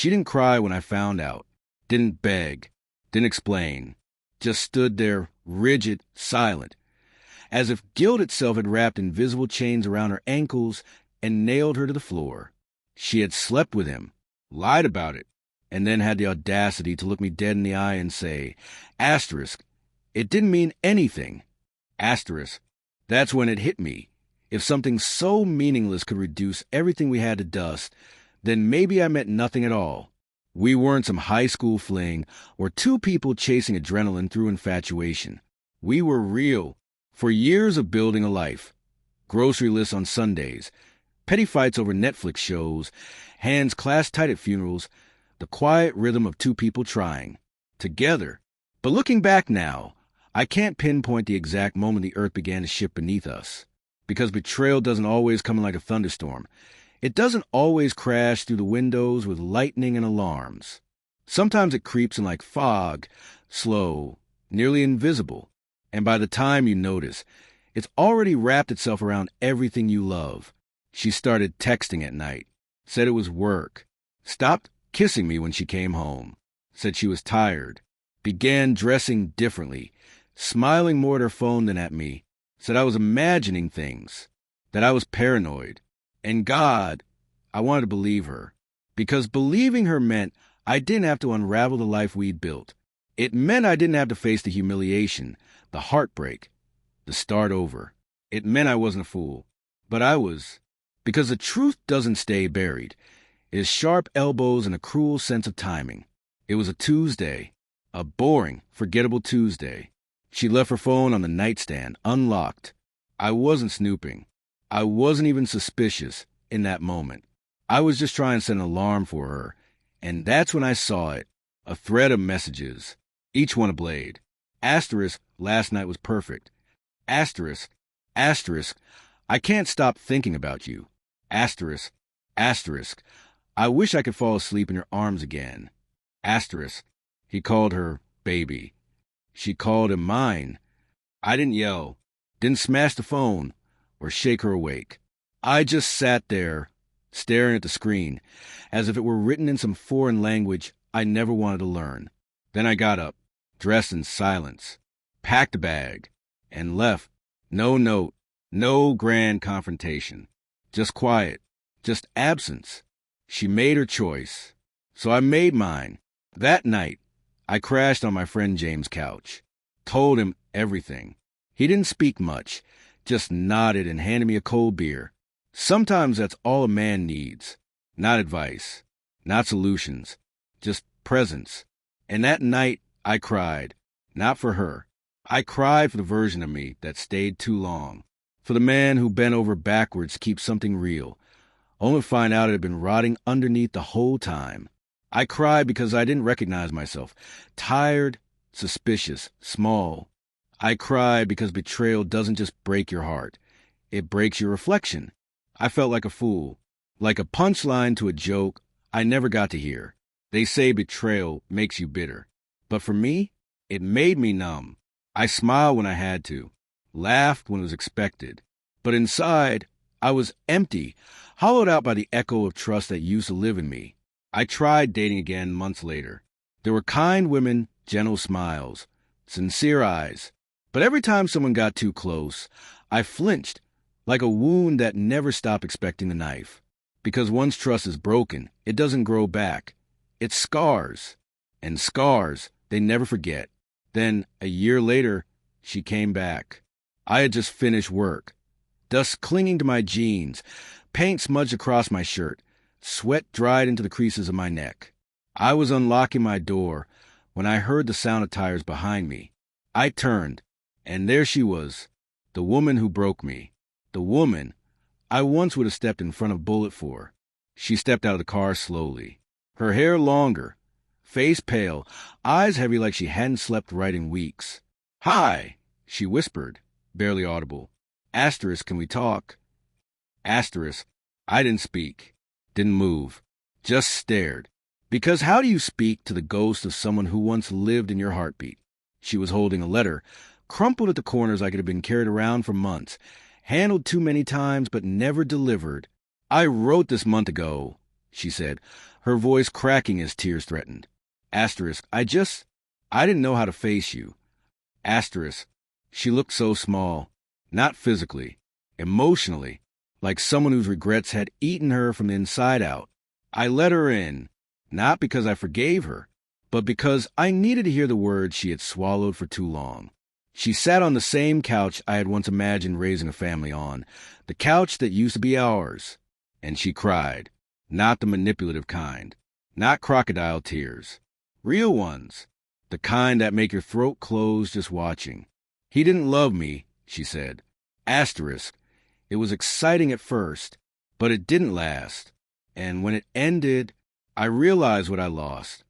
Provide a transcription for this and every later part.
She didn't cry when I found out, didn't beg, didn't explain, just stood there, rigid, silent, as if guilt itself had wrapped invisible chains around her ankles and nailed her to the floor. She had slept with him, lied about it, and then had the audacity to look me dead in the eye and say, asterisk, it didn't mean anything. Asterisk, that's when it hit me. If something so meaningless could reduce everything we had to dust, then maybe I meant nothing at all. We weren't some high school fling or two people chasing adrenaline through infatuation. We were real, for years of building a life. Grocery lists on Sundays, petty fights over Netflix shows, hands clasped tight at funerals, the quiet rhythm of two people trying. Together. But looking back now, I can't pinpoint the exact moment the earth began to shift beneath us. Because betrayal doesn't always come like a thunderstorm. It doesn't always crash through the windows with lightning and alarms. Sometimes it creeps in like fog, slow, nearly invisible. And by the time you notice, it's already wrapped itself around everything you love. She started texting at night, said it was work, stopped kissing me when she came home, said she was tired, began dressing differently, smiling more at her phone than at me, said I was imagining things, that I was paranoid. And God, I wanted to believe her, because believing her meant I didn't have to unravel the life we'd built. It meant I didn't have to face the humiliation, the heartbreak, the start over. It meant I wasn't a fool, but I was, because the truth doesn't stay buried. It is sharp elbows and a cruel sense of timing. It was a Tuesday, a boring, forgettable Tuesday. She left her phone on the nightstand, unlocked. I wasn't snooping. I wasn't even suspicious in that moment. I was just trying to set an alarm for her, and that's when I saw it. A thread of messages, each one a blade. Asterisk, last night was perfect. Asterisk, asterisk, I can't stop thinking about you. Asterisk, asterisk, I wish I could fall asleep in your arms again. Asterisk, he called her baby. She called him mine. I didn't yell, didn't smash the phone, or shake her awake. I just sat there, staring at the screen, as if it were written in some foreign language I never wanted to learn. Then I got up, dressed in silence, packed a bag, and left. No note, no grand confrontation. Just quiet, just absence. She made her choice, so I made mine. That night, I crashed on my friend James' couch, told him everything. He didn't speak much, just nodded and handed me a cold beer. Sometimes that's all a man needs. Not advice, not solutions, just presence. And that night, I cried. Not for her. I cried for the version of me that stayed too long. For the man who bent over backwards to keep something real, only to find out it had been rotting underneath the whole time. I cried because I didn't recognize myself. Tired, suspicious, small. I cried because betrayal doesn't just break your heart. It breaks your reflection. I felt like a fool, like a punchline to a joke I never got to hear. They say betrayal makes you bitter. But for me, it made me numb. I smiled when I had to, laughed when it was expected. But inside, I was empty, hollowed out by the echo of trust that used to live in me. I tried dating again months later. There were kind women, gentle smiles, sincere eyes. But every time someone got too close, I flinched, like a wound that never stopped expecting the knife. Because once trust is broken, it doesn't grow back. It scars. And scars, they never forget. Then, a year later, she came back. I had just finished work. Dust clinging to my jeans, paint smudged across my shirt, sweat dried into the creases of my neck. I was unlocking my door when I heard the sound of tires behind me. I turned, and there she was, the woman who broke me. The woman I once would have stepped in front of a bullet for. She stepped out of the car slowly, her hair longer, face pale, eyes heavy like she hadn't slept right in weeks. "Hi," she whispered, barely audible. Asterisk, can we talk? Asterisk, I didn't speak, didn't move, just stared. Because how do you speak to the ghost of someone who once lived in your heartbeat? She was holding a letter, crumpled at the corners like it had been carried around for months, handled too many times but never delivered. "I wrote this month ago," she said, her voice cracking as tears threatened. Asterisk, I didn't know how to face you. Asterisk, she looked so small, not physically, emotionally, like someone whose regrets had eaten her from the inside out. I let her in, not because I forgave her, but because I needed to hear the words she had swallowed for too long. She sat on the same couch I had once imagined raising a family on, the couch that used to be ours, and she cried, not the manipulative kind, not crocodile tears, real ones, the kind that make your throat close just watching. He didn't love me, she said. Asterisk, it was exciting at first, but it didn't last, and when it ended, I realized what I lost.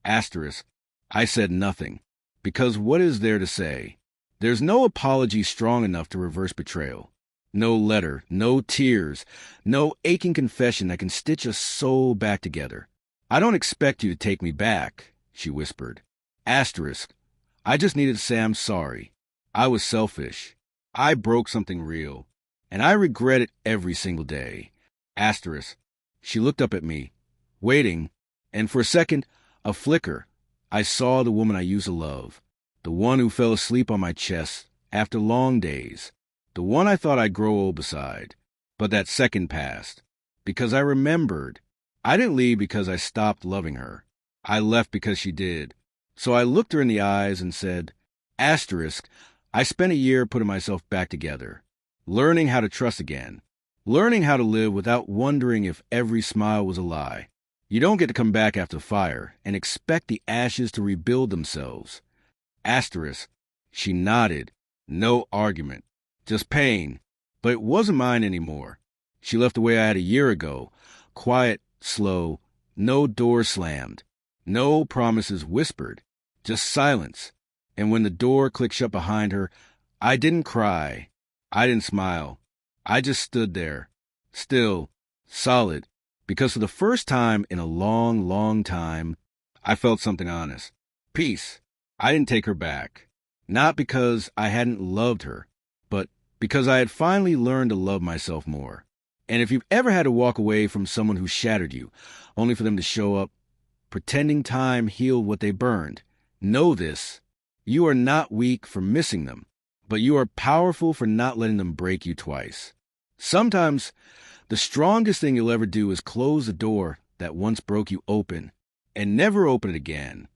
Asterisk, I said nothing. Because what is there to say? There's no apology strong enough to reverse betrayal. No letter, no tears, no aching confession that can stitch a soul back together. I don't expect you to take me back, she whispered. Asterisk, I just needed to say I'm sorry. I was selfish. I broke something real, and I regret it every single day. Asterisk, she looked up at me, waiting, and for a second, a flicker. I saw the woman I used to love, the one who fell asleep on my chest after long days, the one I thought I'd grow old beside. But that second passed, because I remembered. I didn't leave because I stopped loving her. I left because she did. So I looked her in the eyes and said, Asterisk, I spent a year putting myself back together, learning how to trust again, learning how to live without wondering if every smile was a lie. You don't get to come back after fire and expect the ashes to rebuild themselves. Asterisk, she nodded. No argument. Just pain. But it wasn't mine anymore. She left the way I had a year ago. Quiet, slow, no door slammed. No promises whispered. Just silence. And when the door clicked shut behind her, I didn't cry. I didn't smile. I just stood there. Still. Solid. Because for the first time in a long, long time, I felt something honest. Peace. I didn't take her back. Not because I hadn't loved her, but because I had finally learned to love myself more. And if you've ever had to walk away from someone who shattered you, only for them to show up, pretending time healed what they burned, know this. You are not weak for missing them, but you are powerful for not letting them break you twice. Sometimes, the strongest thing you'll ever do is close the door that once broke you open and never open it again.